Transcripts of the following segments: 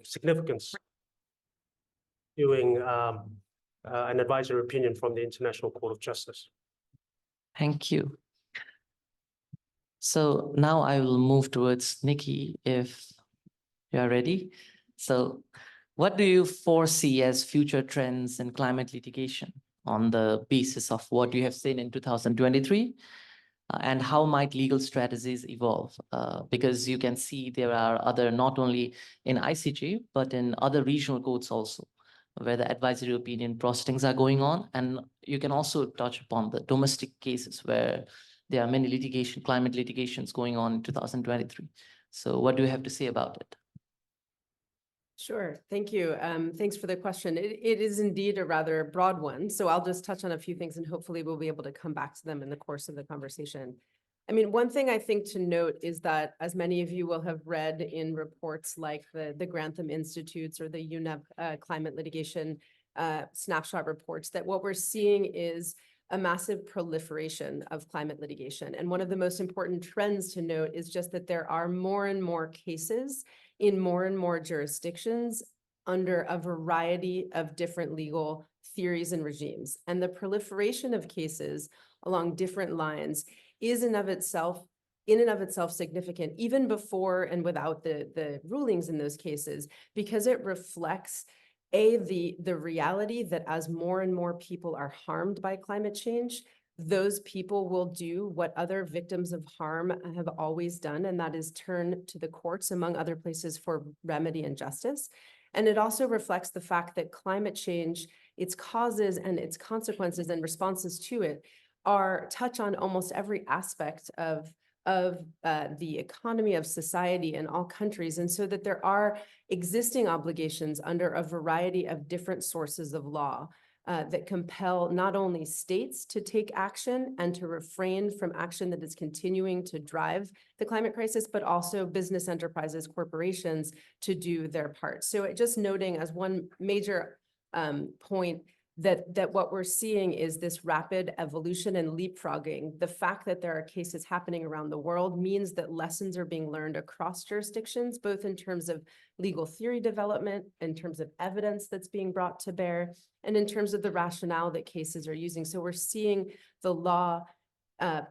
significance doing an advisory opinion from the International Court of Justice. Thank you. So now I will move towards Nikki, if you are ready. So what do you foresee as future trends in climate litigation on the basis of what you have seen in 2023? And how might legal strategies evolve? Because you can see there are other, not only in ICJ, but in other regional courts also, where the advisory opinion proceedings are going on. And you can also touch upon the domestic cases where there are many climate litigations going on in 2023. So what do you have to say about it? Sure, thank you. Thanks for the question. It is indeed a rather broad one, so I'll just touch on a few things and hopefully we'll be able to come back to them in the course of the conversation. I mean, one thing I think to note is that, as many of you will have read in reports like the Grantham Institutes or the Univ climate litigation snapshot reports, that what we're seeing is a massive proliferation of climate litigation. And one of the most important trends to note is just that there are more and more cases in more and more jurisdictions under a variety of different legal theories and regimes. And the proliferation of cases along different lines is in and of itself significant, even before and without the rulings in those cases, because it reflects the reality that as more and more people are harmed by climate change, those people will do what other victims of harm have always done, and that is turn to the courts, among other places, for remedy and justice. And it also reflects the fact that climate change, its causes and its consequences and responses to it touch on almost every aspect of the economy of society in all countries. And so that there are existing obligations under a variety of different sources of law that compel not only states to take action and to refrain from action that is continuing to drive the climate crisis, but also business enterprises, corporations, to do their part. So just noting as one major point that what we're seeing is this rapid evolution and leapfrogging. The fact that there are cases happening around the world means that lessons are being learned across jurisdictions, both in terms of legal theory development, in terms of evidence that's being brought to bear, and in terms of the rationale that cases are using. So we're seeing the law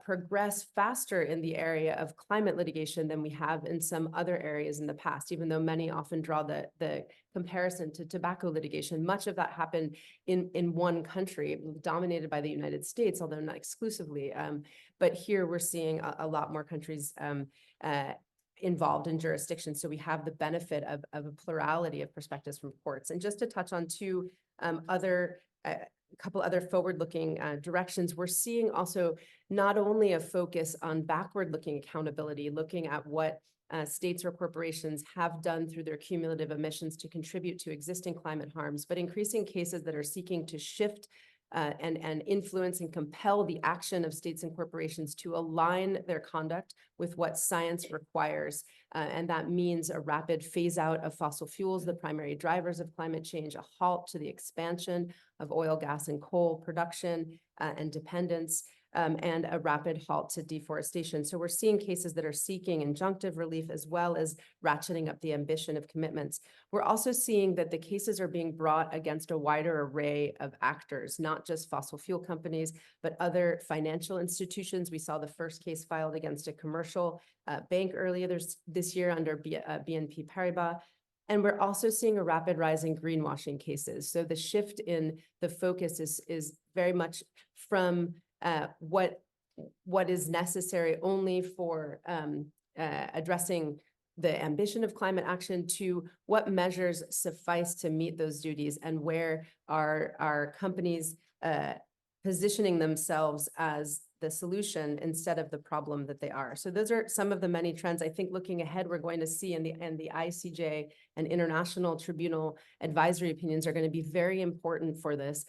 progress faster in the area of climate litigation than we have in some other areas in the past, even though many often draw the comparison to tobacco litigation. Much of that happened in one country, dominated by the United States, although not exclusively. But here we're seeing a lot more countries involved in jurisdictions. So we have the benefit of a plurality of perspectives from courts. And just to touch on a couple other forward-looking directions, we're seeing also not only a focus on backward-looking accountability, looking at what states or corporations have done through their cumulative emissions to contribute to existing climate harms, but increasing cases that are seeking to shift and influence and compel the action of states and corporations to align their conduct with what science requires. And that means a rapid phase out of fossil fuels, the primary drivers of climate change, a halt to the expansion of oil, gas, and coal production and dependence, and a rapid halt to deforestation. So we're seeing cases that are seeking injunctive relief as well as ratcheting up the ambition of commitments. We're also seeing that the cases are being brought against a wider array of actors, not just fossil fuel companies, but other financial institutions. We saw the first case filed against a commercial bank earlier this year under BNP Paribas. And we're also seeing a rapid rise in greenwashing cases. So the shift in the focus is very much from what is necessary only for addressing the ambition of climate action to what measures suffice to meet those duties, and where are companies positioning themselves as the solution instead of the problem that they are. So those are some of the many trends. I think looking ahead, we're going to see in the ICJ and International Tribunal advisory opinions are going to be very important for this.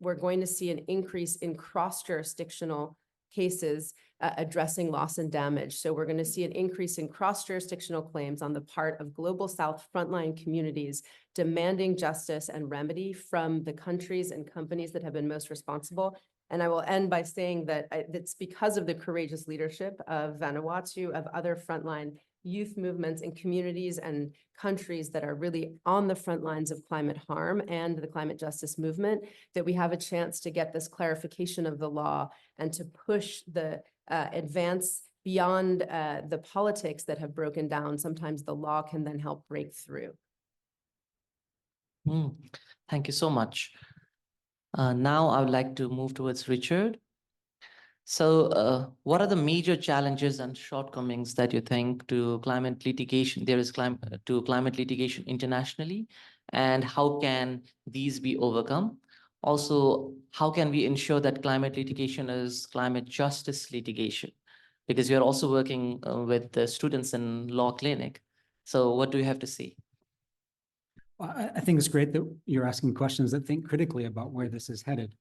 We're going to see an increase in cross-jurisdictional cases addressing loss and damage. So we're going to see an increase in cross-jurisdictional claims on the part of Global South frontline communities demanding justice and remedy from the countries and companies that have been most responsible. And I will end by saying that it's because of the courageous leadership of Vanuatu, of other frontline youth movements and communities and countries that are really on the front lines of climate harm and the climate justice movement, that we have a chance to get this clarification of the law and to push the advance beyond the politics that have broken down. Sometimes the law can then help break through. Thank you so much. Now I would like to move towards Richard. So what are the major challenges and shortcomings that you think to climate litigation, to climate litigation internationally, and how can these be overcome? Also, how can we ensure that climate litigation is climate justice litigation? Because you're also working with the students in law clinic. So what do you have to say? Well, I think it's great that you're asking questions that think critically about where this is headed.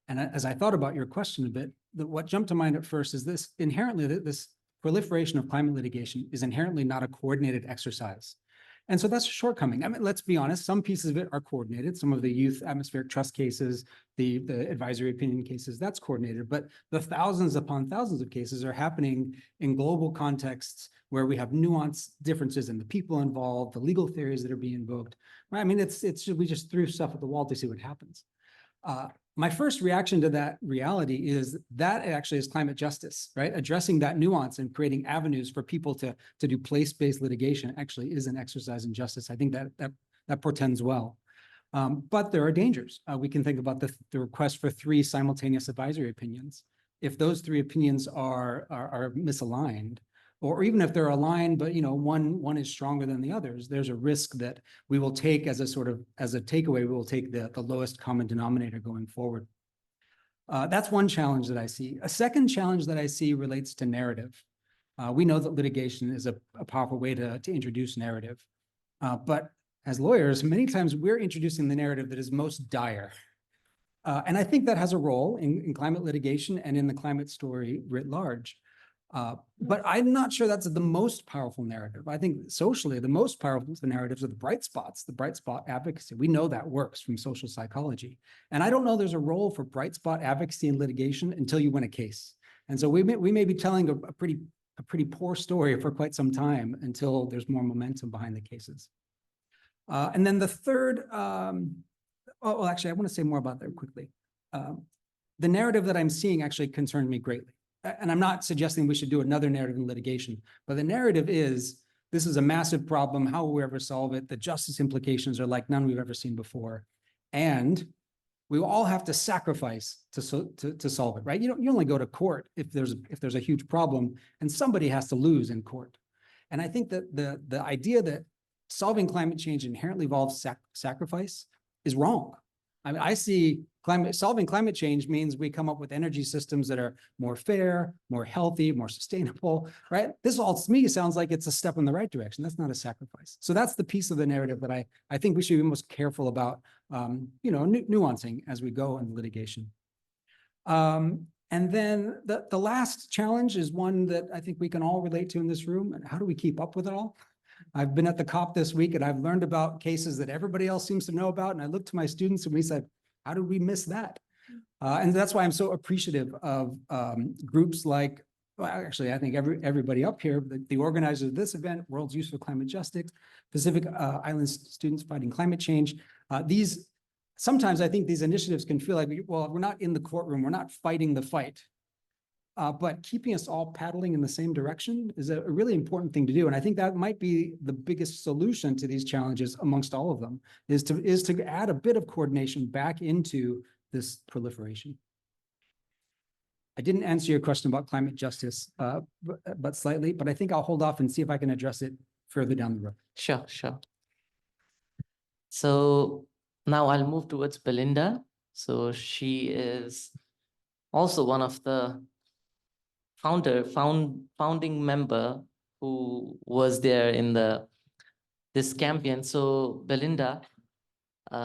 And as I thought about your question a bit, what jumped to mind at first is this proliferation of climate litigation is inherently not a coordinated exercise. And so that's a shortcoming. I mean, let's be honest, some pieces of it are coordinated. Some of the youth atmospheric trust cases, the advisory opinion cases, that's coordinated. But the thousands upon thousands of cases are happening in global contexts where we have nuanced differences in the people involved, the legal theories that are being invoked. I mean, we just threw stuff at the wall to see what happens. My first reaction to that reality is that actually is climate justice, right? Addressing that nuance and creating avenues for people to do place-based litigation actually is an exercise in justice. I think that portends well. But there are dangers. We can think about the request for 3 simultaneous advisory opinions. If those 3 opinions are misaligned, or even if they're aligned, but one is stronger than the others, there's a risk that we will take as a takeaway, we will take the lowest common denominator going forward. That's one challenge that I see. A second challenge that I see relates to narrative. We know that litigation is a powerful way to introduce narrative. But as lawyers, many times we're introducing the narrative that is most dire. And I think that has a role in climate litigation and in the climate story writ large. But I'm not sure that's the most powerful narrative. I think socially, the most powerful narratives are the bright spots, the bright spot advocacy. We know that works from social psychology. And I don't know there's a role for bright spot advocacy in litigation until you win a case. And so we may be telling a pretty poor story for quite some time until there's more momentum behind the cases. And then the third, well, actually, I want to say more about that quickly. The narrative that I'm seeing actually concerns me greatly. And I'm not suggesting we should do another narrative in litigation, but the narrative is, this is a massive problem. How will we ever solve it? The justice implications are like none we've ever seen before. And we all have to sacrifice to solve it, right? You only go to court if there's a huge problem and somebody has to lose in court. And I think that the idea that solving climate change inherently involves sacrifice is wrong. I mean, I see solving climate change means we come up with energy systems that are more fair, more healthy, more sustainable, right? This all to me sounds like it's a step in the right direction. That's not a sacrifice. So that's the piece of the narrative that I think we should be most careful about, nuancing as we go in litigation. And then the last challenge is one that I think we can all relate to in this room. And how do we keep up with it all? I've been at the COP this week and I've learned about cases that everybody else seems to know about. And I looked to my students and we said, how did we miss that? And that's why I'm so appreciative of groups like, well, actually, I think everybody up here, the organizers of this event, World's Youth for Climate Justice, Pacific Islands Students Fighting Climate Change. Sometimes I think these initiatives can feel like, well, we're not in the courtroom, we're not fighting the fight. But keeping us all paddling in the same direction is a really important thing to do. And I think that might be the biggest solution to these challenges amongst all of them, is to add a bit of coordination back into this proliferation. I didn't answer your question about climate justice, but slightly, but I think I'll hold off and see if I can address it further down the road. Sure. So now I'll move towards Belyndar. So she is also one of the founding member who was there in this campaign. So Belyndar,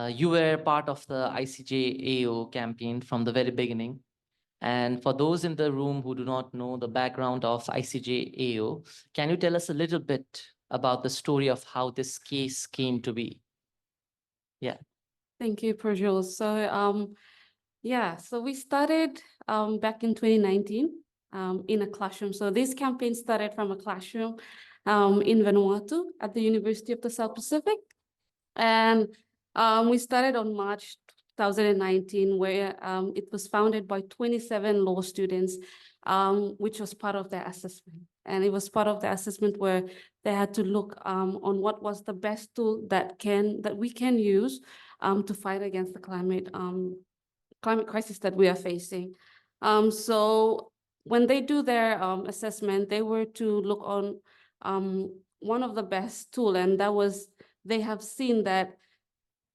you were part of the CCJ-AO campaign from the very beginning. And for those in the room who do not know the background of CCJ-AO, can you tell us a little bit about the story of how this case came to be? Yeah. Thank you, Prajul. So Yeah, so we started back in 2019 in a classroom. So this campaign started from a classroom in Vanuatu at the University of the South Pacific. And we started on March 2019, where it was founded by 27 law students, which was part of their assessment. And it was part of the assessment where they had to look on what was the best tool that we can use to fight against the climate crisis that we are facing. So when they do their assessment, they were to look on one of the best tool, and that was, they have seen that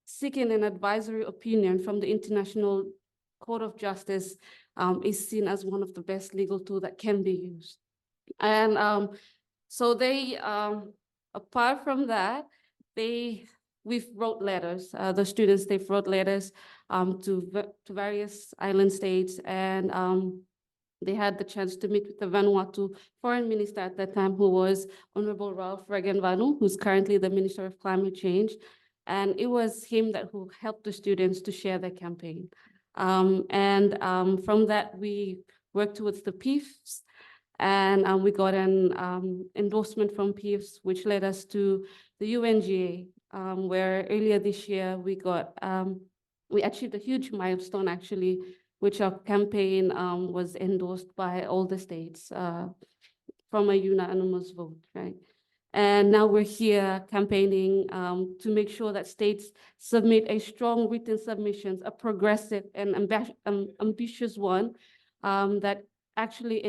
seeking an advisory opinion from the International Court of Justice is seen as one of the best legal tools that can be used. And so they, apart from that, we've wrote letters. The students, they've wrote letters to various island states, and they had the chance to meet with the Vanuatu foreign minister at that time, who was Honorable Ralph Regenvanu, who's currently the Minister of Climate Change. And it was him who helped the students to share their campaign. From that, we worked towards the PIFs, and we got an endorsement from PIFs, which led us to the UNGA, where earlier this year we achieved a huge milestone, actually, which our campaign was endorsed by all the states from a unanimous vote, right? And now we're here campaigning to make sure that states submit a strong written submissions, a progressive and ambitious one that actually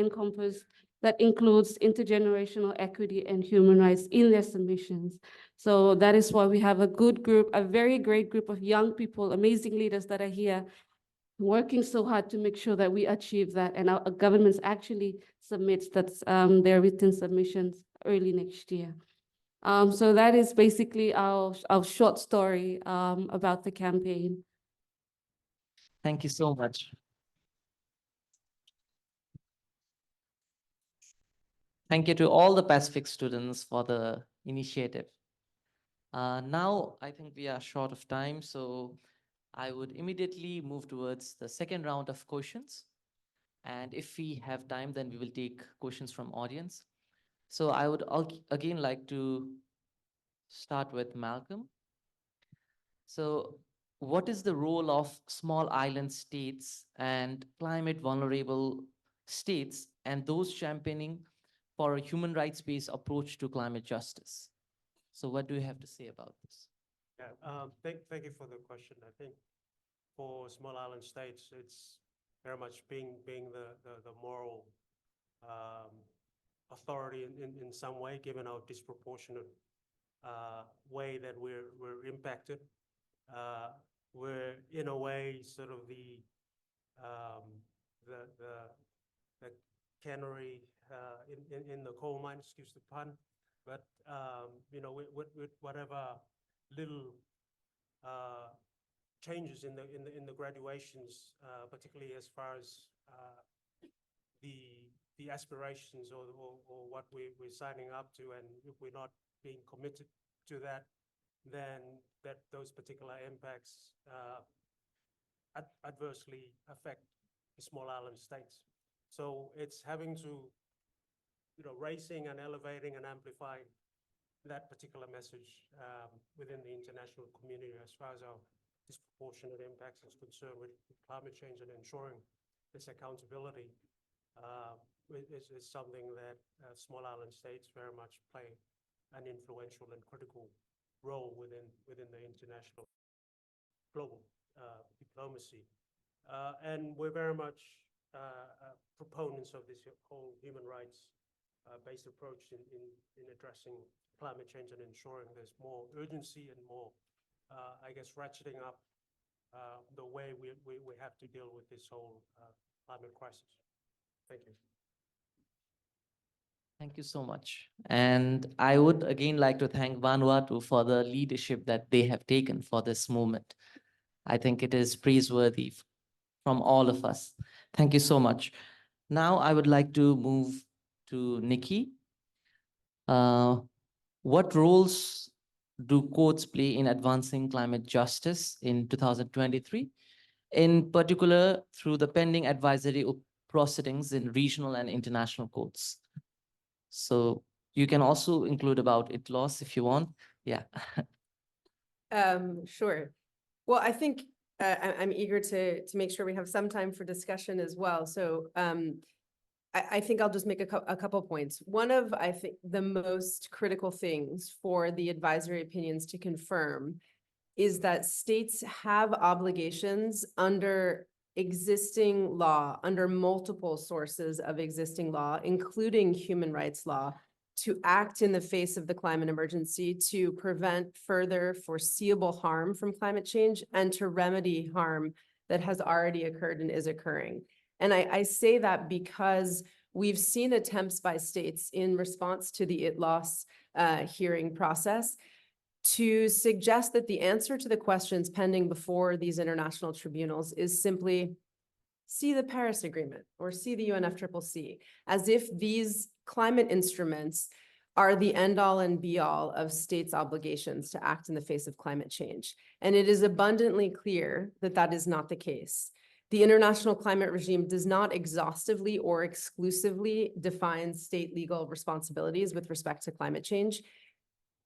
that includes intergenerational equity and human rights in their submissions. So that is why we have a good group, a very great group of young people, amazing leaders that are here working so hard to make sure that we achieve that, and our governments actually submits their written submissions early next year. So that is basically our short story about the campaign. Thank you so much. Thank you to all the Pacific students for the initiative. Now, I think we are short of time, so I would immediately move towards the second round of questions. And if we have time, then we will take questions from audience. So I would again like to start with Malcolm. So what is the role of small island states and climate vulnerable states and those championing for a human rights-based approach to climate justice? So what do you have to say about this? Yeah, thank you for the question. I think for small island states, it's very much being the moral authority in some way, given our disproportionate way that we're impacted. We're in a way sort of the canary in the coal mine, excuse the pun, but you know, with whatever little changes in the graduations, particularly as far as the aspirations or what we're signing up to, and if we're not being committed to that, then those particular impacts adversely affect the small island states. So it's having to, you know, raising and elevating and amplifying that particular message within the international community as far as our disproportionate impacts is concerned with climate change, and ensuring this accountability is something that small island states very much play an influential and critical role within the international global diplomacy. And we're very much proponents of this whole human rights based approach in addressing climate change and ensuring there's more urgency and more, I guess, ratcheting up the way we have to deal with this whole climate crisis. Thank you. Thank you so much. And I would again like to thank Vanuatu for the leadership that they have taken for this movement. I think it is praiseworthy from all of us. Thank you so much. Now I would like to move to Nikki. What roles do courts play in advancing climate justice in 2023? in particular through the pending advisory proceedings in regional and international courts. So you can also include about ITLOS if you want. Yeah. Sure. Well, I think I'm eager to make sure we have some time for discussion as well. So I think I'll just make a couple points. One of, I think, the most critical things for the advisory opinions to confirm is that states have obligations under existing law, under multiple sources of existing law, including human rights law, to act in the face of the climate emergency to prevent further foreseeable harm from climate change and to remedy harm that has already occurred and is occurring. And I say that because we've seen attempts by states in response to the ITLOS hearing process to suggest that the answer to the questions pending before these international tribunals is simply see the Paris Agreement or see the UNFCCC, as if these climate instruments are the end-all and be-all of states' obligations to act in the face of climate change. And it is abundantly clear that that is not the case. The international climate regime does not exhaustively or exclusively define state legal responsibilities with respect to climate change.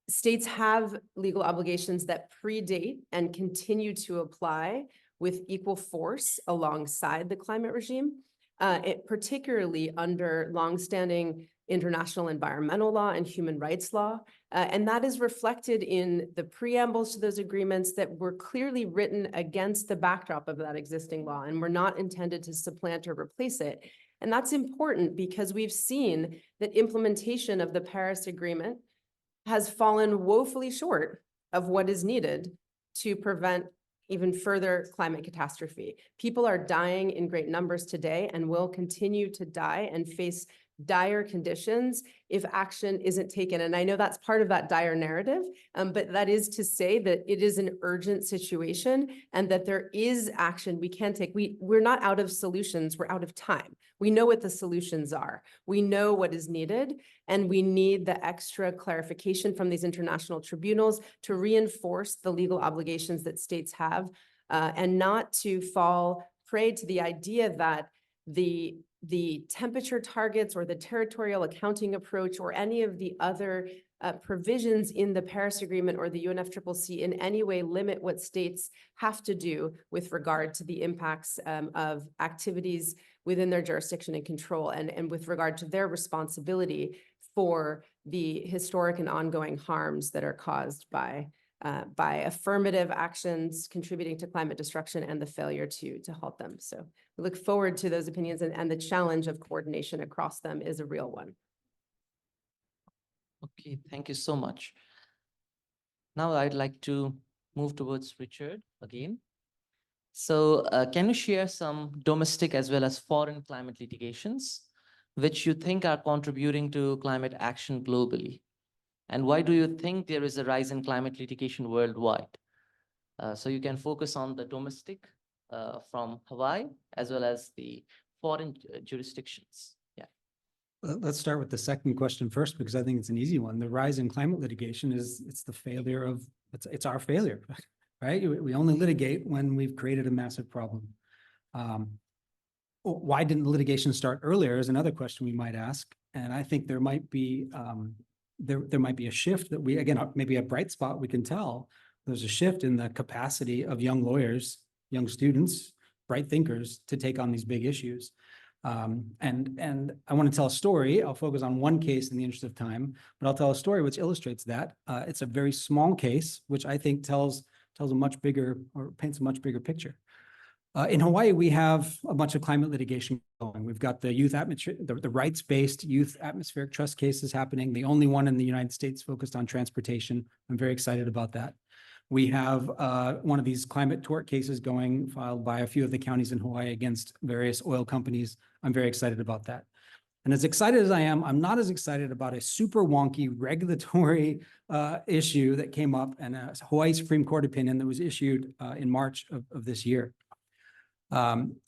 States have legal obligations that predate and continue to apply with equal force alongside the climate regime, particularly under longstanding international environmental law and human rights law. And that is reflected in the preambles to those agreements that were clearly written against the backdrop of that existing law and were not intended to supplant or replace it. And that's important because we've seen that implementation of the Paris Agreement has fallen woefully short of what is needed to prevent even further climate catastrophe. People are dying in great numbers today and will continue to die and face dire conditions if action isn't taken. And I know that's part of that dire narrative, but that is to say that it is an urgent situation and that there is action we can take. We're not out of solutions, we're out of time. We know what the solutions are. We know what is needed, and we need the extra clarification from these international tribunals to reinforce the legal obligations that states have, and not to fall prey to the idea that the temperature targets or the territorial accounting approach or any of the other provisions in the Paris Agreement or the UNFCCC in any way limit what states have to do with regard to the impacts of activities within their jurisdiction and control, and with regard to their responsibility for the historic and ongoing harms that are caused by affirmative actions contributing to climate destruction and the failure to halt them. So we look forward to those opinions, and the challenge of coordination across them is a real one. Okay, thank you so much. Now I'd like to move towards Richard again. So can you share some domestic as well as foreign climate litigations which you think are contributing to climate action globally? And why do you think there is a rise in climate litigation worldwide? So you can focus on the domestic from Hawaii as well as the foreign jurisdictions. Yeah. Let's start with the second question first, because I think it's an easy one. The rise in climate litigation it's the failure of, it's our failure, right? We only litigate when we've created a massive problem. Why didn't the litigation start earlier is another question we might ask. And I think there might be there might be a shift that we, again, maybe a bright spot we can tell. There's a shift in the capacity of young lawyers, young students, bright thinkers to take on these big issues. And I want to tell a story. I'll focus on one case in the interest of time, but I'll tell a story which illustrates that. It's a very small case, which I think tells a much bigger, or paints a much bigger picture. In Hawaii, we have a bunch of climate litigation going. We've got the youth atmosphere, the rights-based youth atmospheric trust cases happening. The only one in the United States focused on transportation. I'm very excited about that. We have one of these climate tort cases going, filed by a few of the counties in Hawaii against various oil companies. I'm very excited about that. And as excited as I am, I'm not as excited about a super wonky regulatory issue that came up and a Hawaii Supreme Court opinion that was issued in March of this year.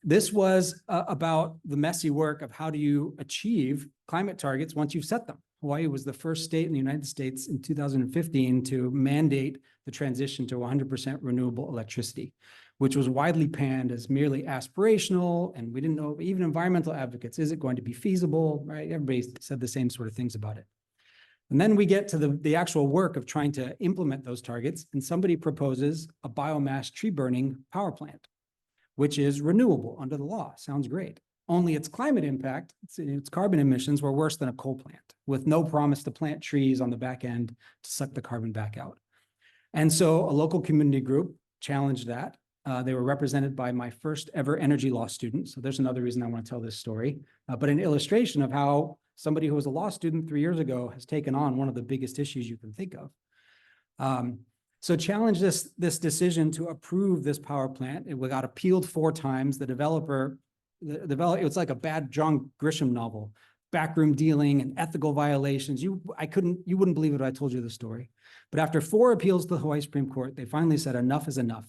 This was about the messy work of how do you achieve climate targets once you've set them. Hawaii was the first state in the United States in 2015 to mandate the transition to 100% renewable electricity. which was widely panned as merely aspirational. And we didn't know, even environmental advocates, is it going to be feasible, right? Everybody said the same sort of things about it. And then we get to the actual work of trying to implement those targets, and somebody proposes a biomass tree burning power plant, which is renewable under the law. Sounds great. Only its climate impact, its carbon emissions were worse than a coal plant, with no promise to plant trees on the back end to suck the carbon back out. And so a local community group challenged that. They were represented by my first ever energy law student. So there's another reason I want to tell this story, but an illustration of how somebody who was a law student 3 years ago has taken on one of the biggest issues you can think of. So challenge this decision to approve this power plant. It got appealed 4 times. The developer, it was like a bad John Grisham novel, backroom dealing and ethical violations. You wouldn't believe it if I told you the story. But after 4 appeals to the Hawaii Supreme Court, they finally said enough is enough.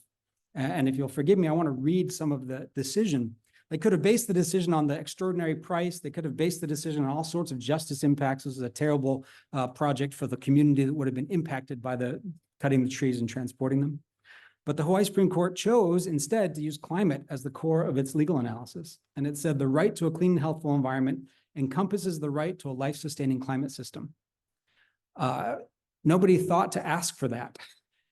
And if you'll forgive me, I want to read some of the decision. They could have based the decision on the extraordinary price. They could have based the decision on all sorts of justice impacts. This is a terrible project for the community that would have been impacted by the cutting the trees and transporting them. But the Hawaii Supreme Court chose instead to use climate as the core of its legal analysis. And it said the right to a clean and healthful environment encompasses the right to a life-sustaining climate system. Nobody thought to ask for that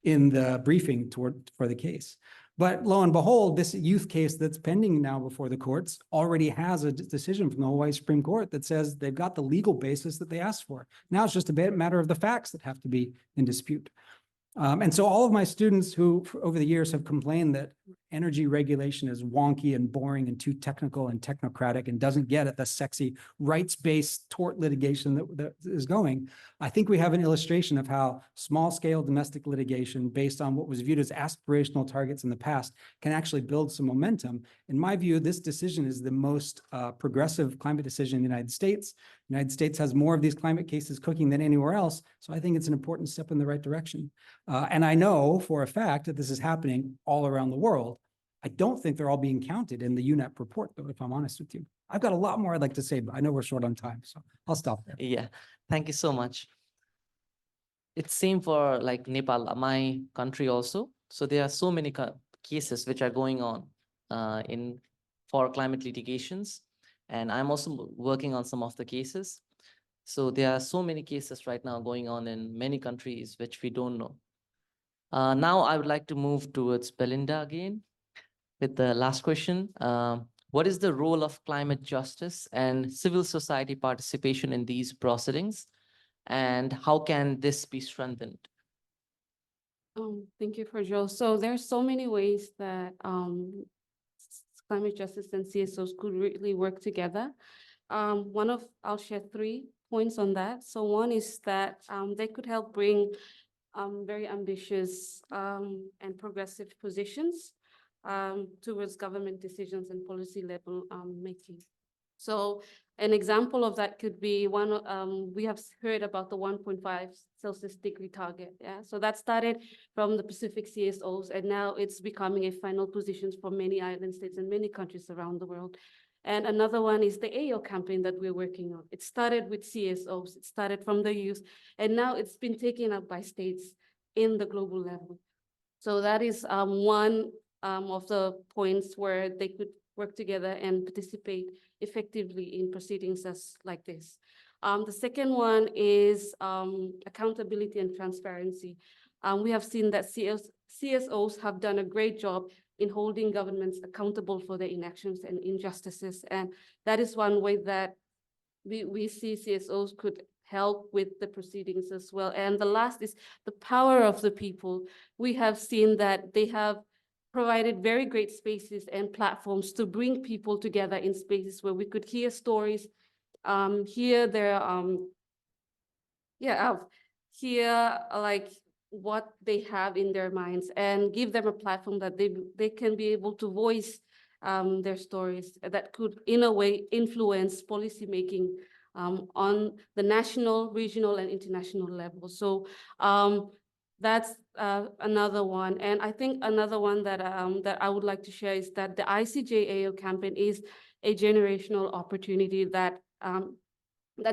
in the briefing for the case. But lo and behold, this youth case that's pending now before the courts already has a decision from the Hawaii Supreme Court that says they've got the legal basis that they asked for. Now it's just a matter of the facts that have to be in dispute. And so all of my students who over the years have complained that energy regulation is wonky and boring and too technical and technocratic and doesn't get at the sexy rights-based tort litigation that is going, I think we have an illustration of how small-scale domestic litigation based on what was viewed as aspirational targets in the past can actually build some momentum. In my view, this decision is the most progressive climate decision in the United States. The United States has more of these climate cases cooking than anywhere else, so I think it's an important step in the right direction. And I know for a fact that this is happening all around the world. I don't think they're all being counted in the UNEP report, though, if I'm honest with you. I've got a lot more I'd like to say, but I know we're short on time, so I'll stop there. Yeah, thank you so much. It's same for like Nepal, my country also. So there are so many cases which are going on for climate litigations. And I'm also working on some of the cases. So there are so many cases right now going on in many countries, which we don't know. Now I would like to move towards Belyndar again with the last question. What is the role of climate justice and civil society participation in these proceedings? And how can this be strengthened? Thank you, Vishal. So there's so many ways that climate justice and CSOs could really work together. I'll share 3 points on that. So one is that they could help bring very ambitious and progressive positions towards government decisions and policy level making. So an example of that could be we have heard about the 1.5 Celsius degree target. Yeah, so that started from the Pacific CSOs, and now it's becoming a final position for many island states and many countries around the world. And another one is the AO campaign that we're working on. It started with CSOs, it started from the youth, and now it's been taken up by states in the global level. So that is one of the points where they could work together and participate effectively in proceedings like this. The second one is accountability and transparency. We have seen that CSOs have done a great job in holding governments accountable for their inactions and injustices. And that is one way that we see CSOs could help with the proceedings as well. And the last is the power of the people. We have seen that they have provided very great spaces and platforms to bring people together in spaces where we could hear stories, hear like what they have in their minds, and give them a platform that they can be able to voice their stories that could, in a way, influence policymaking on the national, regional, and international level. So that's another one. And I think another one that I would like to share is that the ICJ-AO campaign is a generational opportunity that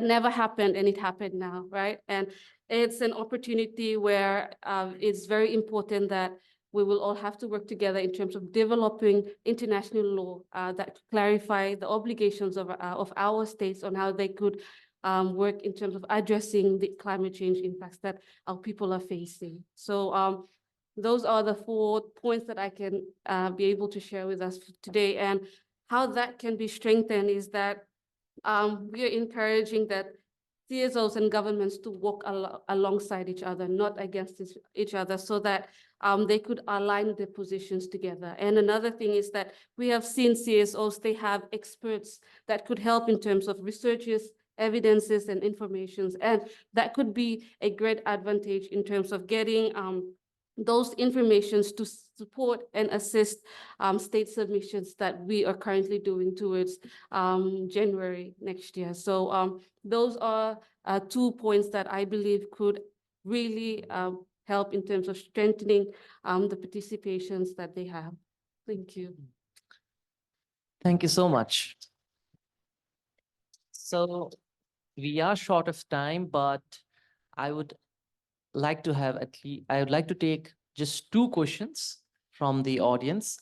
never happened, and it happened now, right? And it's an opportunity where it's very important that we will all have to work together in terms of developing international law that clarify the obligations of our states on how they could work in terms of addressing the climate change impacts that our people are facing. So those are the 4 points that I can be able to share with us today. And how that can be strengthened is that we are encouraging that CSOs and governments to work alongside each other, not against each other, so that they could align their positions together. And another thing is that we have seen CSOs, they have experts that could help in terms of researches, evidences, and informations. And that could be a great advantage in terms of getting those informations to support and assist state submissions that we are currently doing towards January next year. So those are 2 points that I believe could really help in terms of strengthening the participations that they have. Thank you. Thank you so much. So we are short of time, but I would like to have I would like to take just 2 questions from the audience.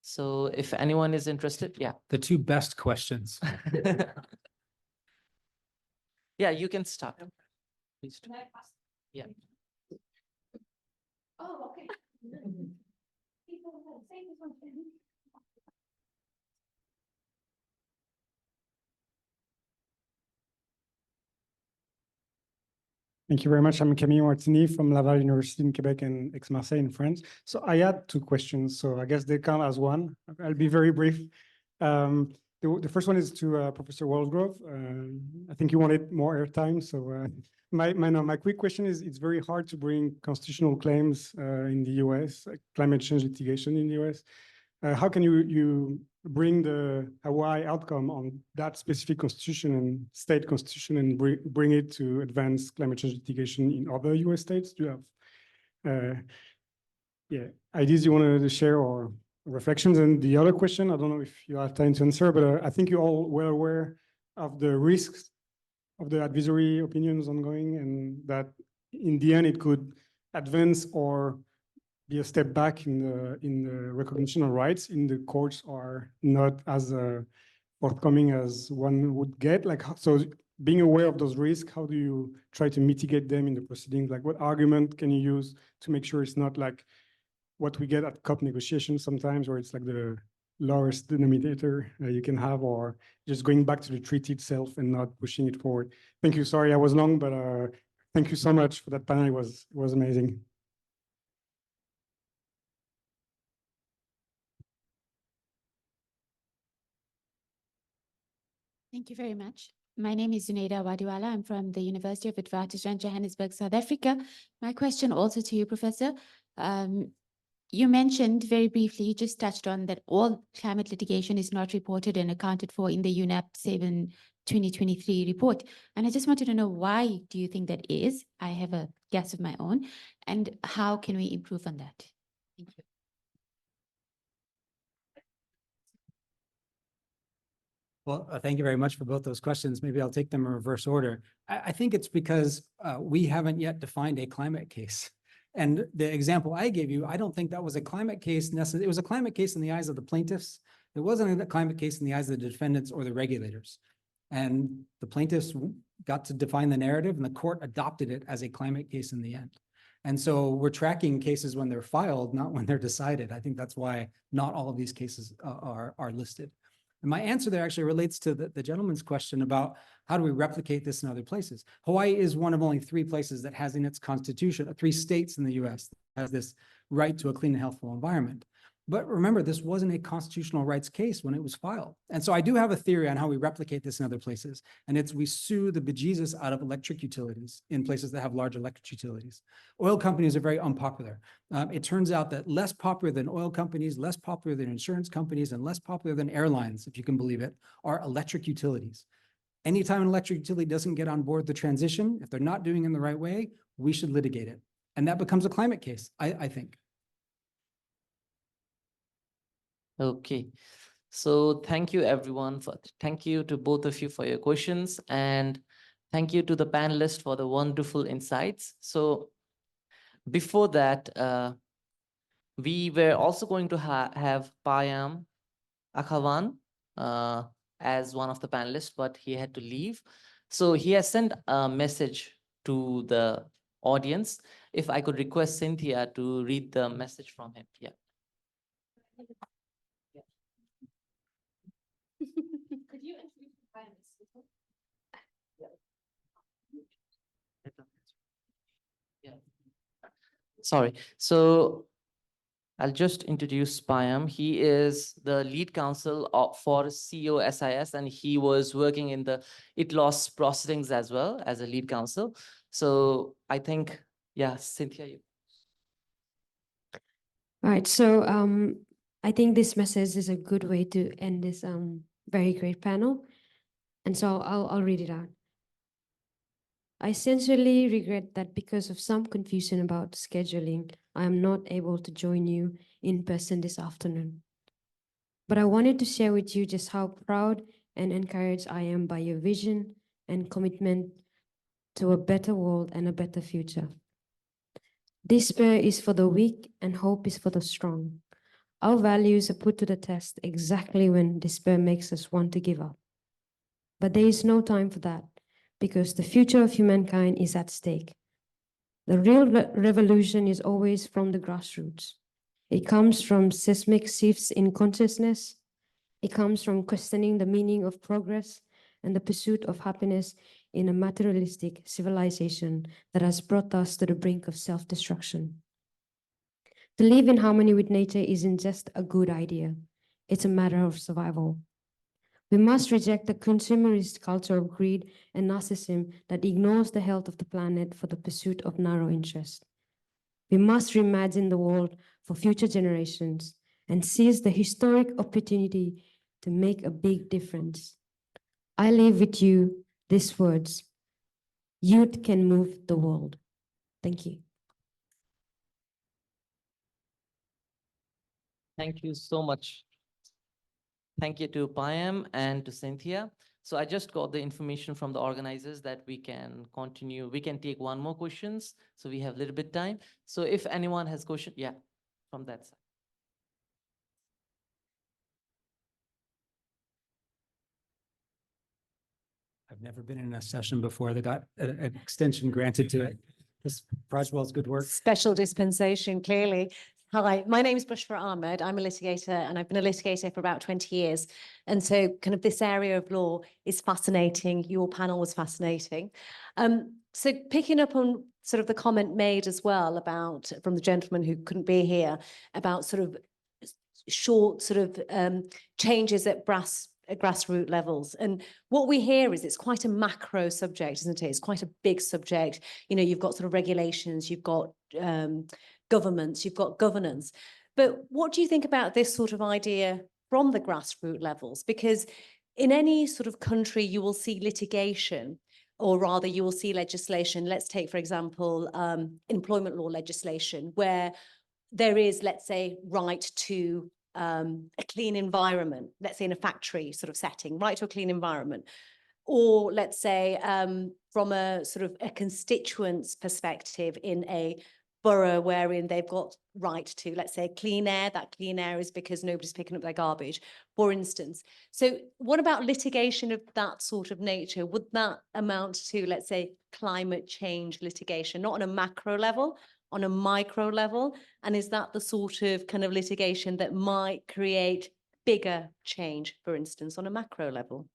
So if anyone is interested, yeah. The 2 best questions. Yeah, you can start. Please do. Yeah. Oh, okay. Thank you very much. I'm Camille Martini from Laval University in Quebec and Aix-Marseille in France. So I had 2 questions, so I guess they count as one. I'll be very brief. The first one is to Professor Wallsgrove. I think you wanted more airtime, so my quick question is, it's very hard to bring constitutional claims in the US, like climate change litigation in the US. How can you bring the Hawaii outcome on that specific constitution and state constitution and bring it to advance climate change litigation in other US states? Do you have ideas you wanted to share or reflections? And the other question, I don't know if you have time to answer, but I think you're all well aware of the risks of the advisory opinions ongoing, and that in the end it could advance or be a step back in the recognition of rights in the courts are not as forthcoming as one would get. Like, so being aware of those risks, how do you try to mitigate them in the proceedings? Like, what argument can you use to make sure it's not like what we get at COP negotiations sometimes, where it's like the lowest denominator you can have, or just going back to the treaty itself and not pushing it forward? Thank you. Sorry, I was long, but thank you so much for that panel. It was amazing. Thank you very much. My name is Zunaida Wadiwala. I'm from the University of Witwatersrand, Johannesburg, South Africa. My question also to you, Professor. You mentioned very briefly, you just touched on that all climate litigation is not reported and accounted for in the UNEP 7 2023 report. And I just wanted to know, why do you think that is? I have a guess of my own. And how can we improve on that? Thank you. Well, thank you very much for both those questions. Maybe I'll take them in reverse order. I think it's because we haven't yet defined a climate case. And the example I gave you, I don't think that was a climate case necessarily. It was a climate case in the eyes of the plaintiffs. It wasn't a climate case in the eyes of the defendants or the regulators. And the plaintiffs got to define the narrative, and the court adopted it as a climate case in the end. And so we're tracking cases when they're filed, not when they're decided. I think that's why not all of these cases are listed. And my answer there actually relates to the gentleman's question about how do we replicate this in other places. Hawaii is one of only 3 places that has in its constitution, 3 states in the US that has this right to a clean and healthful environment. But remember, this wasn't a constitutional rights case when it was filed. And so I do have a theory on how we replicate this in other places. And it's we sue the bejesus out of electric utilities in places that have large electric utilities. Oil companies are very unpopular. It turns out that less popular than oil companies, less popular than insurance companies, and less popular than airlines, if you can believe it, are electric utilities. Anytime an electric utility doesn't get on board the transition, if they're not doing it in the right way, we should litigate it. And that becomes a climate case, I think. Okay. So thank you everyone thank you to both of you for your questions, and thank you to the panelists for the wonderful insights. So before that, we were also going to have Payam Akhavan as one of the panelists, but he had to leave. So he has sent a message to the audience. If I could request Cynthia to read the message from him. Yeah. Could you introduce Payam? Sorry. So I'll just introduce Payam. He is the lead counsel for COSIS, and he was working in the ITLOS proceedings as well as a lead counsel. So I think, yeah, Cynthia, you. All right, so I think this message is a good way to end this very great panel. And so I'll read it out. I sincerely regret that because of some confusion about scheduling, I am not able to join you in person this afternoon. But I wanted to share with you just how proud and encouraged I am by your vision and commitment to a better world and a better future. Despair is for the weak and hope is for the strong. Our values are put to the test exactly when despair makes us want to give up. But there is no time for that because the future of humankind is at stake. The real revolution is always from the grassroots. It comes from seismic shifts in consciousness. It comes from questioning the meaning of progress and the pursuit of happiness in a materialistic civilization that has brought us to the brink of self-destruction. To live in harmony with nature isn't just a good idea. It's a matter of survival. We must reject the consumerist culture of greed and narcissism that ignores the health of the planet for the pursuit of narrow interest. We must reimagine the world for future generations and seize the historic opportunity to make a big difference. I leave with you these words: youth can move the world. Thank you. Thank you so much. Thank you to Payam and to Cynthia. So I just got the information from the organizers that we can continue. We can take one more questions. So we have a little bit time. So if anyone has question, yeah, from that side. I've never been in a session before that got an extension granted to it. This Praswell's good work. Special dispensation, clearly. Hi, my name is Bushra Ahmed. I'm a litigator and I've been a litigator for about 20 years. And so kind of this area of law is fascinating. Your panel was fascinating. So picking up on sort of the comment made as well about, from the gentleman who couldn't be here, about sort of short sort of changes at grassroots levels. And what we hear is it's quite a macro subject, isn't it? It's quite a big subject. You know, you've got sort of regulations, you've got governments, you've got governance. But what do you think about this sort of idea from the grassroots levels? Because in any sort of country, you will see litigation, or rather you will see legislation. Let's take, for example, employment law legislation, where there is, let's say, right to a clean environment, let's say in a factory sort of setting, right to a clean environment. Or let's say from a sort of a constituent's perspective in a borough wherein they've got right to, let's say, clean air. That clean air is because nobody's picking up their garbage, for instance. So what about litigation of that sort of nature? Would that amount to, let's say, climate change litigation, not on a macro level, on a micro level? And is that the sort of kind of litigation that might create bigger change, for instance, on a macro level?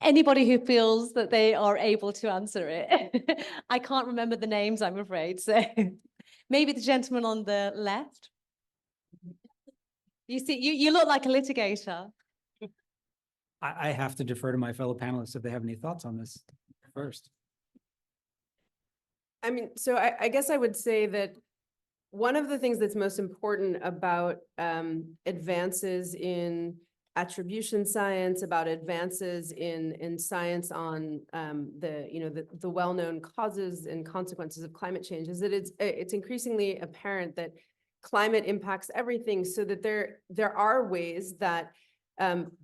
Anybody who feels that they are able to answer it. I can't remember the names, I'm afraid. So maybe the gentleman on the left. You see, you look like a litigator. I have to defer to my fellow panelists if they have any thoughts on this first. I mean, so I guess I would say that one of the things that's most important about advances in attribution science, about advances in science on the well-known causes and consequences of climate change is that it's increasingly apparent that climate impacts everything, so that there are ways that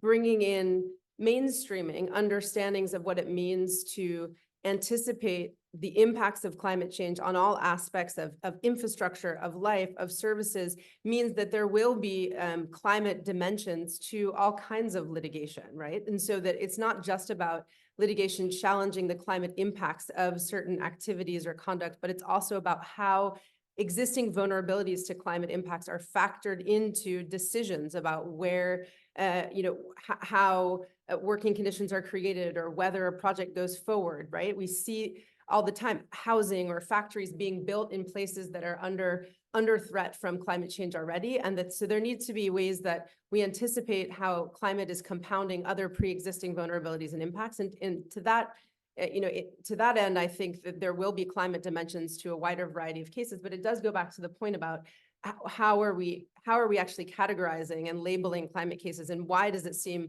bringing in mainstreaming understandings of what it means to anticipate the impacts of climate change on all aspects of infrastructure, of life, of services, means that there will be climate dimensions to all kinds of litigation, right? And so that it's not just about litigation challenging the climate impacts of certain activities or conduct, but it's also about how existing vulnerabilities to climate impacts are factored into decisions about where, how working conditions are created or whether a project goes forward, right? We see all the time housing or factories being built in places that are under threat from climate change already. And that so there needs to be ways that we anticipate how climate is compounding other pre-existing vulnerabilities and impacts. And to that, to that end, I think that there will be climate dimensions to a wider variety of cases, but it does go back to the point about how are we actually categorizing and labeling climate cases, and why does it seem,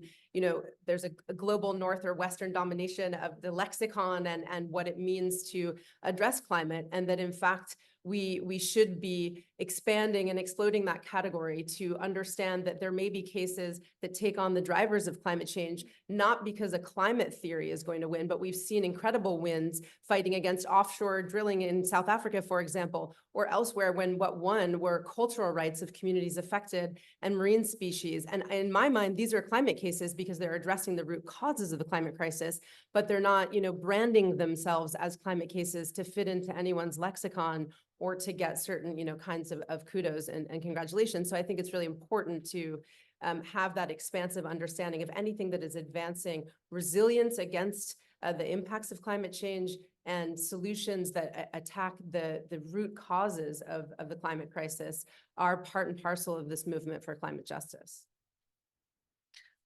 there's a global North or Western domination of the lexicon and what it means to address climate, and that in fact, we should be expanding and exploding that category to understand that there may be cases that take on the drivers of climate change, not because a climate theory is going to win, but we've seen incredible wins fighting against offshore drilling in South Africa, for example, or elsewhere, when what won were cultural rights of communities affected and marine species. And in my mind, these are climate cases because they're addressing the root causes of the climate crisis, but they're not, branding themselves as climate cases to fit into anyone's lexicon or to get certain, kinds of kudos and congratulations. So I think it's really important to have that expansive understanding of anything that is advancing resilience against the impacts of climate change and solutions that attack the root causes of the climate crisis are part and parcel of this movement for climate justice.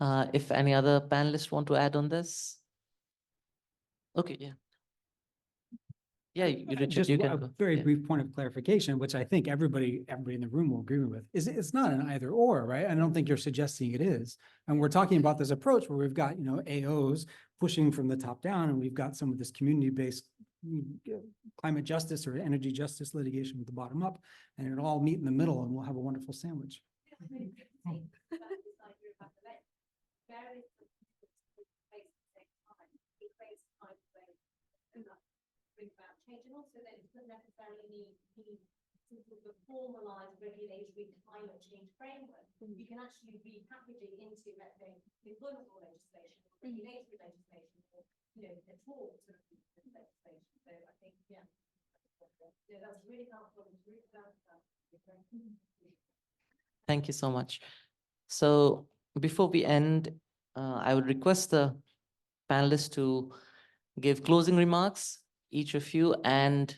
If any other panelists want to add on this? Okay, yeah. Yeah, Richard, Just you a can go. very Yeah. brief point of clarification, which I think everybody in the room will agree with, is it's not an either or, right? I don't think you're suggesting it is. And we're talking about this approach where we've got, AOs pushing from the top down, and we've got some of this community-based climate justice or energy justice litigation with the bottom up, and it'll all meet in the middle, and we'll have a wonderful sandwich. Change, and also that it doesn't necessarily need some sort of formalized regulatory climate change framework. You can actually be packaging into, let's say, employment law legislation, or regulatory legislation, or a talk to legislation. So I think, that's really helpful. Thank you so much. So before we end, I would request the panelists to give closing remarks, each of you, and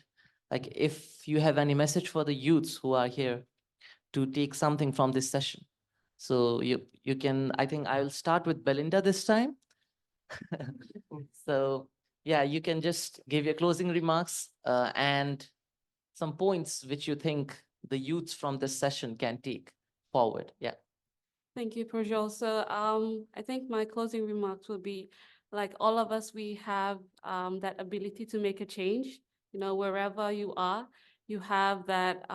like if you have any message for the youths who are here to take something from this session. So you can, I think I'll start with Belyndar this time. So yeah, you can just give your closing remarks and some points which you think the youths from this session can take forward. Yeah. Thank you, Prajol. So I think my closing remarks will be, like all of us, we have that ability to make a change. Wherever you are, you have that,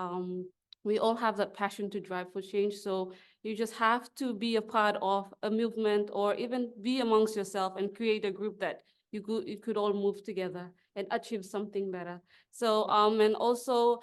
we all have that passion to drive for change. So you just have to be a part of a movement, or even be amongst yourself and create a group that you could all move together and achieve something better. So, and also,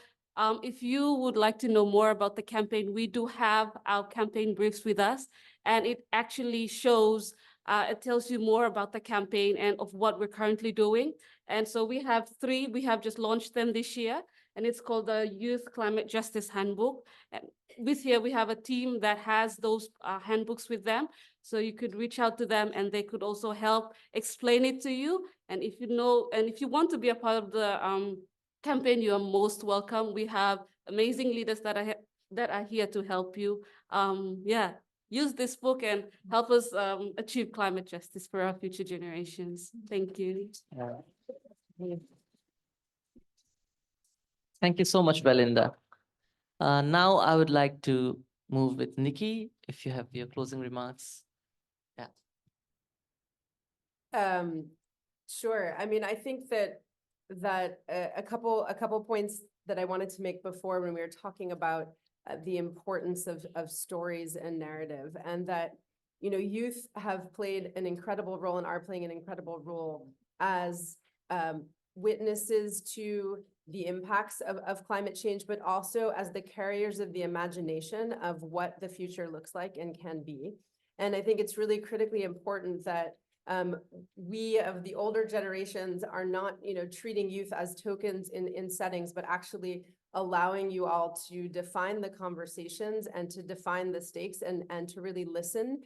if you would like to know more about the campaign, we do have our campaign briefs with us, and it actually shows, it tells you more about the campaign and of what we're currently doing. And so we have 3, we have just launched them this year, and it's called the Youth Climate Justice Handbook. And with here, we have a team that has those handbooks with them. So you could reach out to them, and they could also help explain it to you. And if if you want to be a part of the campaign, you are most welcome. We have amazing leaders that are here to help you. Use this book and help us achieve climate justice for our future generations. Thank you. Thank you so much, Belyndar. Now I would like to move with Nikki, if you have your closing remarks. Yeah. Sure. I mean, I think that a couple points that I wanted to make before when we were talking about the importance of stories and narrative, and that, youth have played an incredible role and are playing an incredible role as witnesses to the impacts of climate change, but also as the carriers of the imagination of what the future looks like and can be. And I think it's really critically important that we of the older generations are not, treating youth as tokens in settings, but actually allowing you all to define the conversations and to define the stakes and to really listen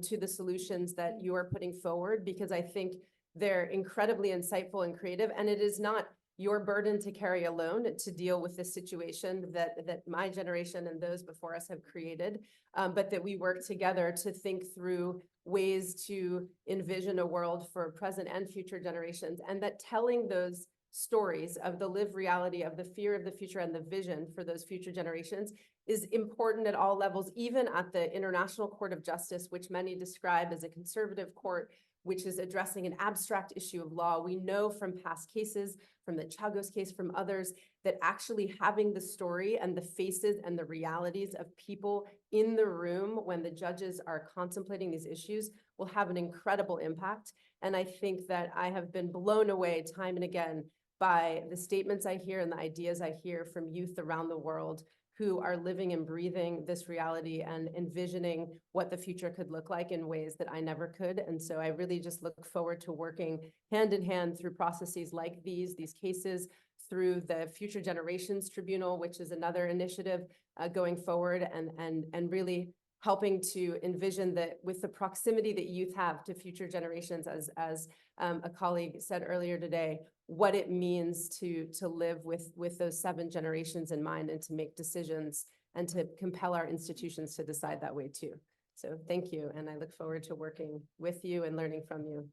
to the solutions that you are putting forward, because I think they're incredibly insightful and creative, and it is not your burden to carry alone to deal with this situation that my generation and those before us have created, but that we work together to think through ways to envision a world for present and future generations, and that telling those stories of the lived reality of the fear of the future and the vision for those future generations is important at all levels, even at the International Court of Justice, which many describe as a conservative court, which is addressing an abstract issue of law. We know from past cases, from the Chagos case, from others, that actually having the story and the faces and the realities of people in the room when the judges are contemplating these issues will have an incredible impact. And I think that I have been blown away time and again by the statements I hear and the ideas I hear from youth around the world who are living and breathing this reality and envisioning what the future could look like in ways that I never could. And so I really just look forward to working hand in hand through processes like these cases, through the Future Generations Tribunal, which is another initiative going forward, and really helping to envision that with the proximity that youth have to future generations, as a colleague said earlier today, what it means to live with those 7 generations in mind and to make decisions and to compel our institutions to decide that way too. So thank you. And I look forward to working with you and learning from you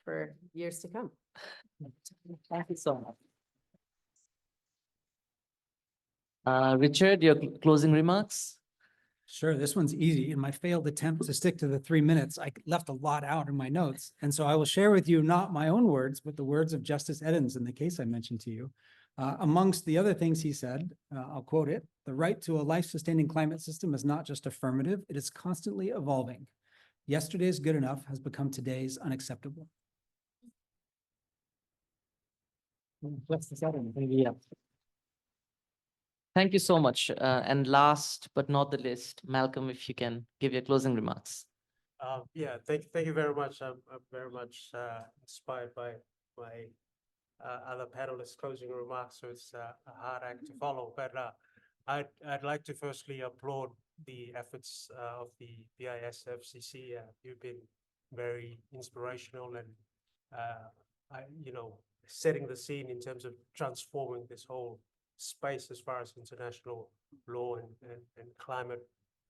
for years to come. Thank you so much. Richard, your closing remarks? Sure, this one's easy. In my failed attempt to stick to the 3 minutes, I left a lot out in my notes. And so I will share with you not my own words, but the words of Justice Edens in the case I mentioned to you. Amongst the other things he said, I'll quote it, "The right to a life-sustaining climate system is not just affirmative, it is constantly evolving. Yesterday's good enough has become today's unacceptable." Justice Edens, yeah. Thank you so much. And last but not the least, Malcolm, if you can give your closing remarks. Yeah, thank you very much. I'm very much inspired by my other panelists' closing remarks, so it's a hard act to follow. But I'd like to firstly applaud the efforts of the PISFCC. You've been very inspirational and setting the scene in terms of transforming this whole space as far as international law and climate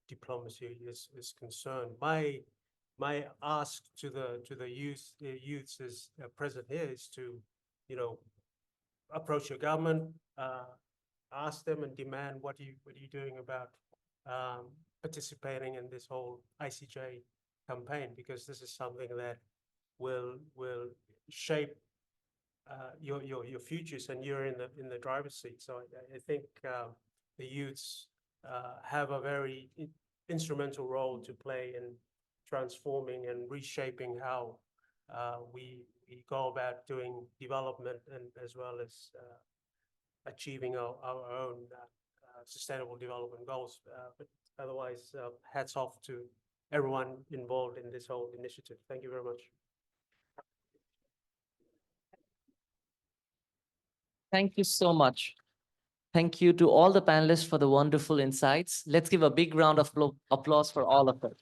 diplomacy is concerned. My ask to the youths is present here is to approach your government, ask them and demand what are you doing about participating in this whole ICJ campaign, because this is something that will shape your futures, and you're in the driver's seat. So I think the youths have a very instrumental role to play in transforming and reshaping how we go about doing development, and as well as achieving our own sustainable development goals. But otherwise, hats off to everyone involved in this whole initiative. Thank you very much. Thank you so much. Thank you to all the panelists for the wonderful insights. Let's give a big round of applause for all of them.